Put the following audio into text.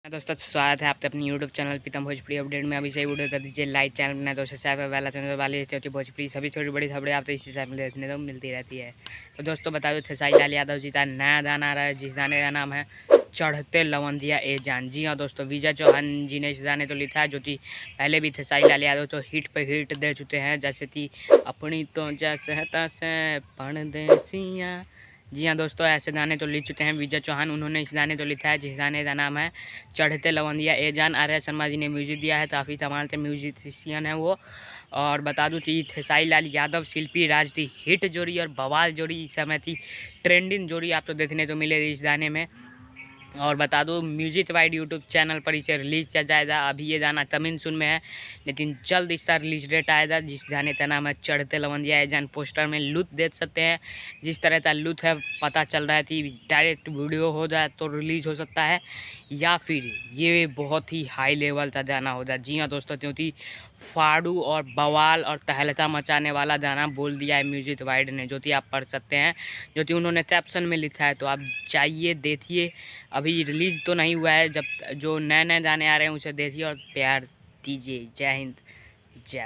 दोस्तों स्वागत है आपके अपनी यूट्यूब चैनल प्रीतम भोजपुरी अपडेट में। अभी से वीडियो कर दीजिए लाइक, चैनल बनाए दोस्तों सब्सक्राइब वाला चैनल वाली होती भोजपुरी सभी छोटी बड़ी खबरें आप तो इसी चैनल में देखने को मिलती रहती है। तो दोस्तों बता दो खेसारी लाल यादव जी का नया गाना आ रहा है जिस गाने का नाम है चढ़ते लवंदिया ए जान। जी हाँ दोस्तों, विजय चौहान जी ने इस गाने को लिखा है जो कि पहले भी खेसारी लाल यादव तो हिट पे हिट दे चुके हैं, जैसे कि अपनी तो जैसे तैसे परदेसिया। जी हाँ दोस्तों, ऐसे गाने तो लिख चुके हैं विजय चौहान। उन्होंने इस गाने तो लिखा है जिस गाने का नाम है चढ़ते लवंदिया ए जान। आर्या शर्मा जी ने म्यूजिक दिया है, काफ़ी कमाल के म्यूजिशियन है वो। और बता दूं कि खेसारी लाल यादव शिल्पी राज थी हिट जोड़ी और बवाल जोड़ी, इस समय थी ट्रेंडिंग जोड़ी आपको देखने को मिलेगी इस गाने में। और बता दूं म्यूजिक वाइड यूट्यूब चैनल पर इसे रिलीज़ किया जाएगा। अभी ये गाना कमिंग सून में है, लेकिन जल्द इसका रिलीज डेट आएगा जिस गाने का नाम है चढ़ते लवंदिया ए जान। पोस्टर में लुक देख सकते हैं, जिस तरह का लुक है पता चल रहा है कि डायरेक्ट वीडियो हो जाए तो रिलीज़ हो सकता है, या फिर ये बहुत ही हाई लेवल का गाना हो जाए। जी हाँ दोस्तों, क्योंकि फाड़ू और बवाल और तहलका मचाने वाला गाना बोल दिया है म्यूजिक वाइड ने, जो कि आप पढ़ सकते हैं, जो कि उन्होंने कैप्शन में लिखा है। तो आप जाइए देखिए, अभी रिलीज़ तो नहीं हुआ है, जब जो नए नए गाने आ रहे हैं उसे देखिए और प्यार दीजिए। जय हिंद, जय